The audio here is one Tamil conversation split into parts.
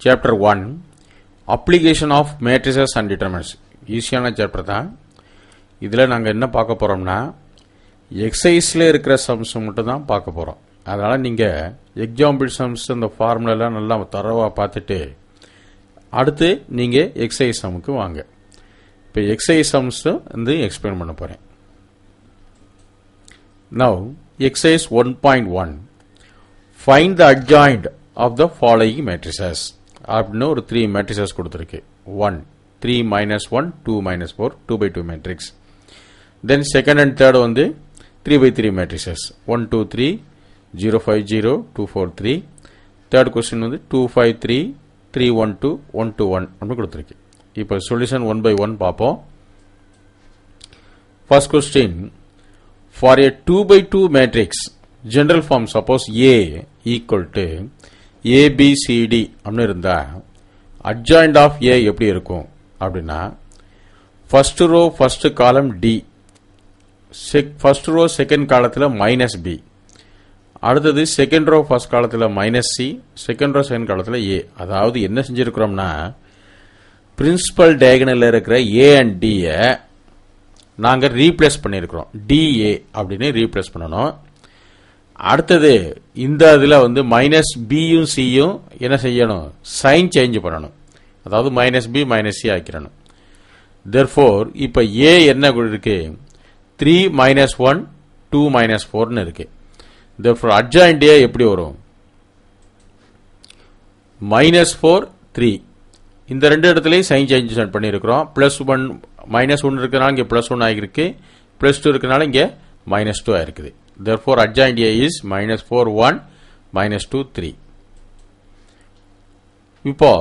Chapter 1 Application of Matrices and Determinants. ஈஸியான சாப்டர் தான். இதில் நாங்கள் என்ன பார்க்க போகிறோம்னா எக்ஸசைஸில் இருக்கிற சம்ஸ் மட்டும் தான் பார்க்க போகிறோம். அதனால் நீங்கள் எக்ஸாம்பிள் சம்ஸ் இந்த ஃபார்முலாலாம் நல்லா தரவாக பார்த்துட்டு அடுத்து நீங்கள் எக்ஸசைஸ் சம்முக்கு வாங்க. இப்போ எக்ஸசைஸ் சம்ஸ் வந்து எக்ஸ்பிளைன் பண்ண போகிறேன். Now exercise 1.1 Find the adjoint of the following matrices. அப்படின்னு ஒரு 3 matrices கொடுத்துருக்கு. 1 3 minus 1 2 minus 4 2 by 2 matrix. Then second and third வந்து 3 by 3 matrices 1 2 3 0 5 0 2 4 3. Third question வந்து 2 5 3 3 1 2 1 2 1 அப்படி கொடுத்துருக்கு. இப்போ சொல்யூஷன் 1 by 1 பார்ப்போம். First question, for a 2 by 2 matrix general form, suppose A equal to ABCD அப்படி இருந்தா adjoint of A எப்படி இருக்கும் அப்படின்னா first row first column D, first row second காலத்தில் minus B, அடுத்தது second row first காலத்தில் minus C, second row second காலத்தில் A. அதாவது என்ன செஞ்சிருக்கிறோம்னா பிரின்சிபல் டயகனல்ல இருக்கிற A and D நாங்கள் ரீப்ளேஸ் பண்ணியிருக்கிறோம். DA அப்படின்னு ரீப்ளேஸ் பண்ணணும். அடுத்தது இந்த இதில் வந்து மைனஸ் பியும் சியும் என்ன செய்யணும், சைன் சேஞ்ச் பண்ணணும். அதாவது மைனஸ் பி மைனஸ் சி ஆக்கிடணும். தெர்ஃபோர் இப்போ ஏ என்ன இருக்கு, 3 minus 1 2 minus 4 இருக்கு. தெர்ஃபோர் அட்ஜாயிண்ட் ஏ எப்படி வரும், -4 3. இந்த ரெண்டு இடத்துலையும் சைன் சேஞ்ச் பண்ணியிருக்கிறோம். +1 -1 இருக்கிறனால இங்கே +1 ஆகிருக்கு, +2 இருக்கிறனால இங்கே -2 ஆயிருக்குது. Therefore, adjoint A is -4 1 -2 3. இப்போ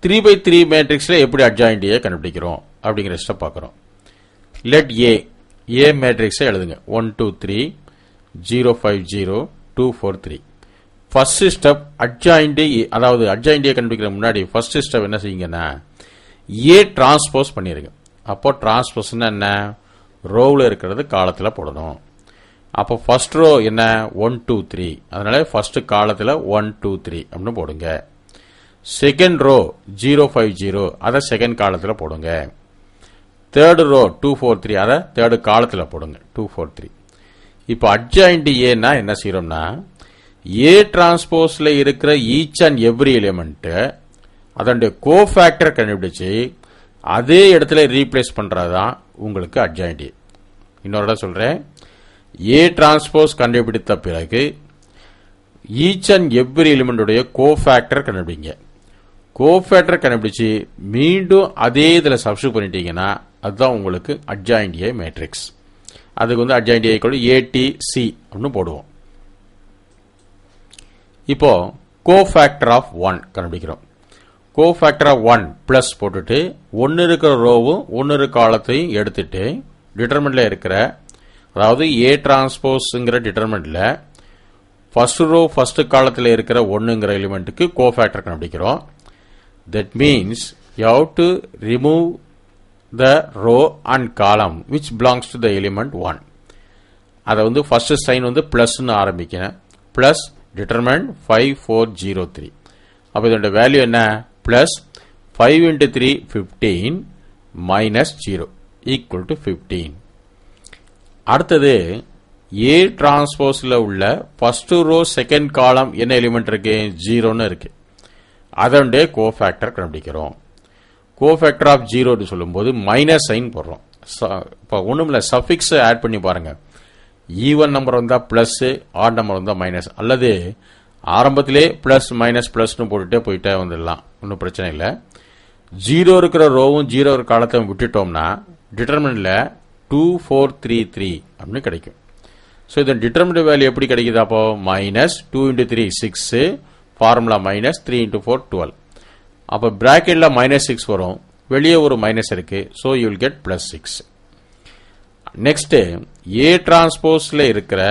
3 by 3 மேட்ரிக்ஸ்ல எப்படி adjoint A கண்டுபிடிக்கிறோம் அப்படிங்கிற ஸ்டெப் பார்க்கிறோம். Let A மேட்ரிக்ஸை எழுதுங்க. 1 2 3 0 5 0 2 4 3. ஃபர்ஸ்ட் ஸ்டெப் adjoint A, அதாவது adjoint A கண்டுபிடிக்கிற முன்னாடி ஃபர்ஸ்ட் ஸ்டெப் என்ன செய்யுங்கன்னா A டிரான்ஸ்போஸ் பண்ணிருங்க. அப்போ டிரான்ஸ்போஸ்னா என்ன, ரோவில் இருக்கிறது காலத்தில் போடணும். அப்போ ஃபர்ஸ்ட் ரோ என்ன 1 2 3, அதனால ஃபர்ஸ்ட் காலத்தில் 1 2 3 அப்படின்னு போடுங்க. செகண்ட் ரோ 0 5 0, அதை செகண்ட் காலத்தில் போடுங்க. தேர்ட் ரோ 2 4 3, அதை தேர்டு காலத்தில் போடுங்க 2 4 3. இப்போ அட்ஜாயிண்ட் ஏன்னா என்ன செய்யறோம்னா ஏ டிரான்ஸ்போஸ்ல இருக்கிற ஈச் அண்ட் எவ்ரி எலிமெண்ட் அதனுடைய கோஃபேக்டர் கண்டுபிடிச்சு அதே இடத்துல ரீப்ளேஸ் பண்றதுதான் உங்களுக்கு அட்ஜாயிண்ட் ஏ. இன்னொரு சொல்றேன், ஏ டிரான்ஸ்போஸ் கண்டுபிடித்த பிறகு ஈச் அண்ட் எவ்ரி எலிமெண்டுடைய கோஃபேக்டர் கண்டுபிடிங்க. கோஃபேக்டர் கண்டுபிடிச்சு மீண்டும் அதே இதில் சப்ஸ்டிட்யூட் பண்ணிட்டீங்கன்னா அதுதான் உங்களுக்கு அட்ஜாயிண்ட் ஏ மேட்ரிக்ஸ். அதுக்கு வந்து அட்ஜாயிண்ட் ஏ ATC அப்படின்னு போடுவோம். இப்போ கோஃபேக்டர் ஆஃப் 1 கண்டுபிடிக்கிறோம். கோஃபேக்டர் ஆஃப் 1 பிளஸ் போட்டுட்டு 1 இருக்கிற ரோவும் 1 இருக்கிற காலத்தையும் எடுத்துட்டு டிட்டர்மெண்ட்ல இருக்கிற, அதாவது ஏ டிரான்ஸ்போஸ்ங்கிற டிட்டர்மெண்ட்ல ஃபர்ஸ்ட் ரோ ஃபர்ஸ்ட் காலத்தில் இருக்கிற 1ங்கிற எலிமெண்ட்டுக்கு கோஃபேக்டர் கண்டுபிடிக்கிறோம். That means you have to remove the row and column which belongs to the element 1. அதை வந்து ஃபர்ஸ்ட் சைன் வந்து பிளஸ்ன்னு ஆரம்பிக்கிறேன். Plus determinant 5 4 0 3. அப்போ இதோட வேல்யூ என்ன, பிளஸ் 5 × 3 15 -0 ஈக்குவல் டு 15. அடுத்தது ஏ டிரான்ஸ்போஸ்ல உள்ள ஃபர்ஸ்ட் ரோ செகண்ட் காலம் என்ன எலிமெண்ட் இருக்கு, 0ன்னு இருக்கு. அதனுடைய கோஃபேக்டர் கண்டுபிடிக்கிறோம். கோஃபேக்டர் ஆஃப் 0 சொல்லும்போது மைனஸ் சைன் போடுறோம். இப்போ ஒண்ணுமில்ல, சஃபிக்ஸ் ஆட் பண்ணி பாருங்க. ஈவன் நம்பர் வந்தா பிளஸ், ஆட் நம்பர் வந்தா மைனஸ், அல்லது ஆரம்பத்திலே பிளஸ் மைனஸ் பிளஸ்னு போட்டுட்டே போயிட்டே வந்துடலாம், ஒன்றும் பிரச்சனை இல்லை. 0 இருக்கிற ரோவும் 0 இருக்கிற காலத்தை விட்டுட்டோம்னா டிட்டர்மெண்ட்ல 2 4 3 3 அப்படின்னு கிடைக்கும். ஸோ இதன் டிட்டர்மினன்ட் வேல்யூ எப்படி கிடைக்குது, அப்போ -2 × 3 6, ஃபார்முலா -3 × 4 12. அப்போ பிராக்கெட்ல -6 வரும், வெளியே ஒரு மைனஸ் இருக்கு. So you will get +6. Next A டிரான்ஸ்போஸ்ல இருக்கிற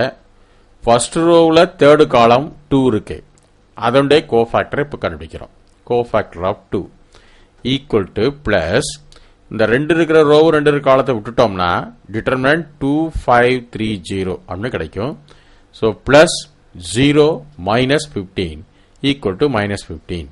ஃபர்ஸ்ட் ரோவில் தேர்டு காலம் 2 இருக்கு. அதனுடைய கோஃபேக்டர் இப்போ கண்டுபிடிக்கிறோம். Cofactor of 2 equal to plus, இந்த 2 இருக்கிற ரோவும் 2 இருக்கிற காலத்தை விட்டுட்டோம்னா டிட்டர்மினன்ட் 2 5 3 0 அப்படின்னு கிடைக்கும். So plus 0 -15 equal to -15.